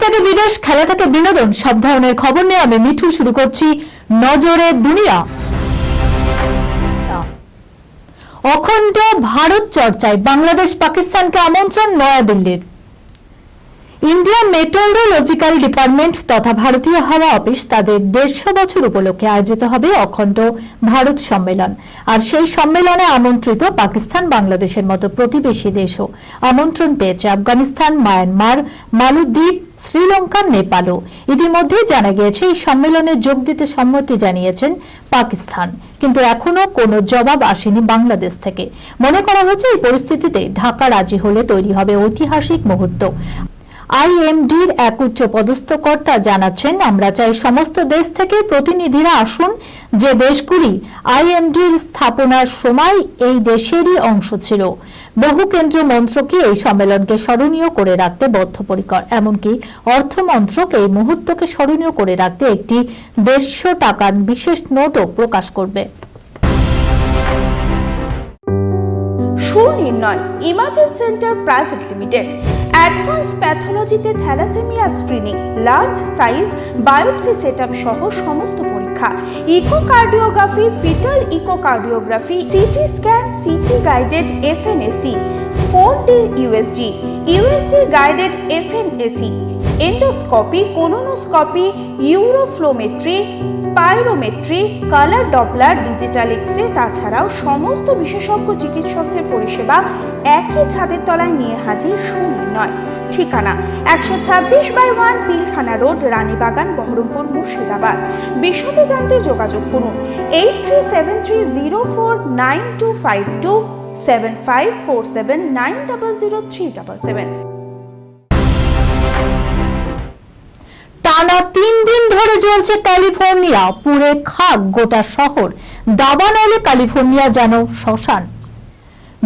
থেকে বিদেশ, খেলা থেকে বিনোদন, সব ধরনের খবর নিয়ে আমি মিঠু শুরু করছি নজরে দুনিয়া। অখণ্ড ভারত চর্চায় বাংলাদেশ পাকিস্তানকে আমন্ত্রণ নয়াদিল্লির। ইন্ডিয়া মেট্রোলজিক্যাল ডিপার্টমেন্ট তথা ভারতীয় হাওয়া অফিস তাদের 150 বছর উপলক্ষে আয়োজিত হবে অখণ্ড ভারত সম্মেলন। আর সেই সম্মেলনে আমন্ত্রিত পাকিস্তান, বাংলাদেশের মতো প্রতিবেশী দেশও আমন্ত্রণ পেয়েছে। আফগানিস্তান, মায়ানমার, মালদ্বীপ, শ্রীলঙ্কা, নেপালও। ইতিমধ্যে জানা গিয়েছে এই সম্মেলনে যোগ দিতে সম্মতি জানিয়েছেন পাকিস্তান, কিন্তু এখনো কোনো জবাব আসেনি বাংলাদেশ থেকে। মনে করা হচ্ছে এই পরিস্থিতিতে ঢাকা রাজি হলে তৈরি হবে ঐতিহাসিক মুহূর্ত। আইএমডির এক উচ্চ পদস্থ কর্তা জানাচ্ছেন, আমরা চাই সমস্ত দেশ থেকে প্রতিনিধিরা আসুন। যে দেশগুলি আইএমডির স্থাপনার সময় এই দেশেরই অংশ ছিল। বহু কেন্দ্রীয় মন্ত্রকে এই সম্মেলনকে স্মরণীয় করে রাখতে বদ্ধপরিকর। এমনকি অর্থ মন্ত্রক এই মুহূর্তকে স্মরণীয় করে রাখতে একটি 150 টাকার বিশেষ নোটও প্রকাশ করবে। সুনির্ণয় imaging centre private limited advance প্যাথোলজিতে thalassemia screening, large size biopsy setup সহ সমস্ত পরীক্ষা, echocardiography, fetal echocardiography, CT scan, CT guided FNAC, 4D USG, USG guided FNAC, endoscopy, colonoscopy, uroflowmetry, spirometry, colour doppler, digital x-ray, তাছাড়াও সমস্ত বিশেষজ্ঞ চিকিৎসকদের পরিষেবা একই ছাদের তলায় নিয়ে হাজির সুনির্ণয়। ঠিকানা 126/1 পিলখানা রোড, রানীবাগান, বহরমপুর, মুর্শিদাবাদ। বিশদে জানতে যোগাযোগ করুন 8373049252 7547900377। টানা 3 দিন ধরে জ্বলছে ক্যালিফোর্নিয়া, পুড়ে খাক গোটা শহর। দাবানলে ক্যালিফোর্নিয়া যেন শ্মশান।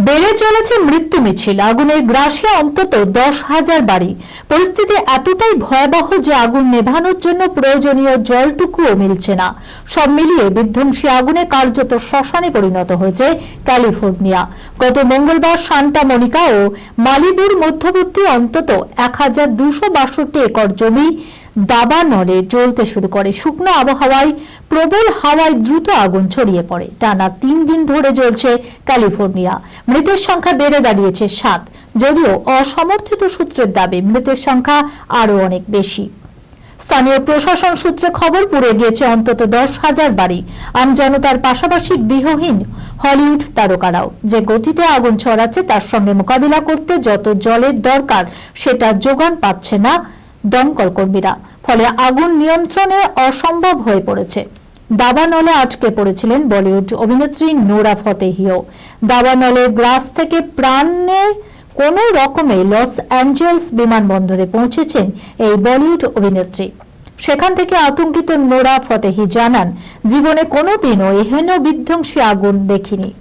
বেড়ে চলেছে মৃত্যু মিছিল, আগুনের গ্রাসে অন্তত 10,000 বাড়ি। পরিস্থিতি এতটাই ভয়াবহ যে আগুন নেভানোর জন্য প্রয়োজনীয় জলটুকুও মিলছে না। সব মিলিয়ে বিধ্বংসী আগুনে কার্যত শ্মশানে পরিণত হয়েছে ক্যালিফোর্নিয়া। গত মঙ্গলবার সান্টা মনিকা ও মালিবুর মধ্যবর্তী অন্তত 1262 একর জমি দাবানলে জ্বলতে শুরু করে। শুকনো আবহাওয়ায় প্রবল হাওয়ায় দ্রুত আগুন ছড়িয়ে পড়ে। টানা 3 দিন ধরে জ্বলছে ক্যালিফোর্নিয়া। মৃতের সংখ্যা বেড়ে দাঁড়িয়েছে 7, যদিও অসমর্থিত সূত্রের দাবি মৃতের সংখ্যা আরো অনেক বেশি। স্থানীয় প্রশাসন সূত্রে খবর, পুড়ে গিয়েছে অন্তত 10,000 বাড়ি। আমজনতার পাশাপাশি গৃহহীন হলিউড তারকারাও। যে গতিতে আগুন ছড়াচ্ছে তার সঙ্গে মোকাবিলা করতে যত জলের দরকার সেটা যোগান পাচ্ছে না দমকল কর্মীরা। ফলে আগুন নিয়ন্ত্রণে অসম্ভব হয়ে পড়েছে। দাবানলে আটকে পড়েছিলেন বলিউড অভিনেত্রী নোরা ফতেহিও। দাবানলের গ্রাস থেকে প্রাণে কোনো রকমে লস অ্যাঞ্জেলস বিমানবন্দরে পৌঁছেছেন এই বলিউড অভিনেত্রী। সেখান থেকে আতঙ্কিত নোরা ফতেহি জানান, জীবনে কোনোদিনও এহেন বিধ্বংসী আগুন দেখিনি।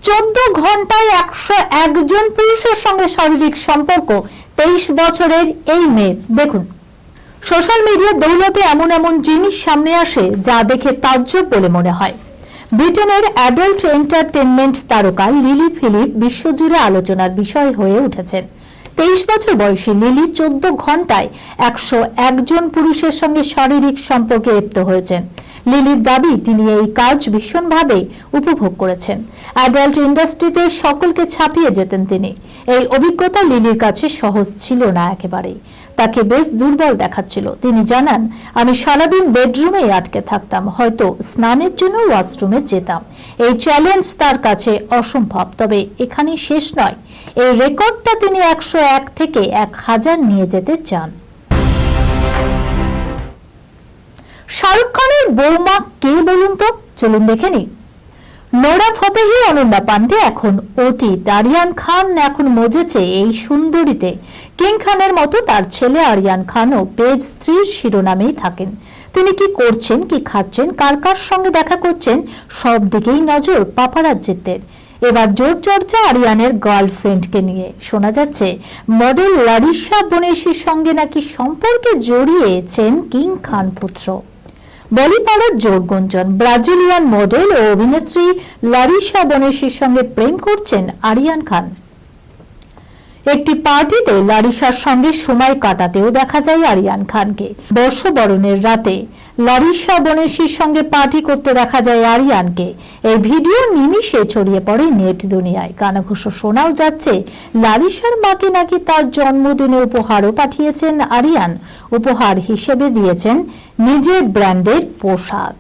14 ঘন্টায় 101 জন পুরুষের সঙ্গে শারীরিক সম্পর্ক 23 বছরের এই মেয়ে। দেখুন, সোশ্যাল মিডিয়ার দৌলতে এমন এমন জিনিস সামনে আসে যা দেখে তাজ্জব বলে মনে হয়। ব্রিটেনের অ্যাডাল্ট এন্টারটেনমেন্ট তারকা লিলি ফিলিপ বিশ্বজুড়ে আলোচনার বিষয় হয়ে উঠেছেন। 23 বছর বয়সী লিলি 14 ঘন্টায় 101 জন পুরুষের সঙ্গে শারীরিক সম্পর্কে লিপ্ত হয়েছেন। লিলির দাবি, তিনি এই কাজ ভীষণভাবে উপভোগ করেছেন। অ্যাডাল্ট ইন্ডাস্ট্রিতে সকলকে ছাপিয়ে যেতেন তিনি। এই অভিজ্ঞতা লিলির কাছে সহজ ছিল না একেবারেই। তাকে বেশ দুর্বল দেখাচ্ছিল। তিনি জানান, আমি সারাদিন বেডরুমেই আটকে থাকতাম, হয়তো স্নানের জন্য ওয়াশরুমে যেতাম। এই চ্যালেঞ্জ তার কাছে অসম্ভব। তবে এখানেই শেষ নয়, এই রেকর্ডটা তিনি 101 থেকে 1000 নিয়ে যেতে চান। শাহরুখ খানের বৌমা কে বলুন তো? চলুন দেখে নিই। নোরা ফতেহি, অনন্যা পান্ডে এখন অতীত। আরিয়ান খান এখন মজেছে এই সুন্দরীতে। কিং খানের মতো তার ছেলে আরিয়ান খানও পেজ 3 শিরোনামেই থাকেন। তিনি কি করছেন, কি খাচ্ছেন, কার কার সঙ্গে দেখা করছেন, সব দিকেই নজর পাপারাজ্জিদের। এবার জোর চর্চা আরিয়ানের গার্লফ্রেন্ডকে নিয়ে। শোনা যাচ্ছে মডেল লারিসা বনেশির সঙ্গে নাকি সম্পর্কে জড়িয়েছেন কিং খান পুত্র। বলিপাড়ার জোর গুঞ্জন, ব্রাজিলিয়ান মডেল ও অভিনেত্রী লারিসা বনেশির সঙ্গে প্রেম করছেন আরিয়ান খান। একটি পার্টিতে লারিসার সঙ্গে সময় কাটাতেও দেখা যায় আরিয়ান খানকে। বর্ষবরণের রাতে লারিসা বনেশীর সঙ্গে পার্টি করতে দেখা যায় আরিয়ানকে। এই ভিডিও নিমিষে ছড়িয়ে পড়ে নেট দুনিয়ায়। কানাঘুষো শোনাও যাচ্ছে লারিসার মাকে নাকি তার জন্মদিনে উপহারও পাঠিয়েছেন আরিয়ান। উপহার হিসেবে দিয়েছেন নিজের ব্র্যান্ডের পোশাক।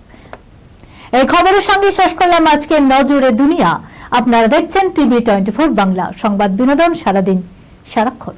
এই খবরের সঙ্গে শেষ করলাম আজকের নজরে দুনিয়া। আপনারা দেখছেন টিভি 24 বাংলা, সংবাদ বিনোদন সারাদিন সারাক্ষণ।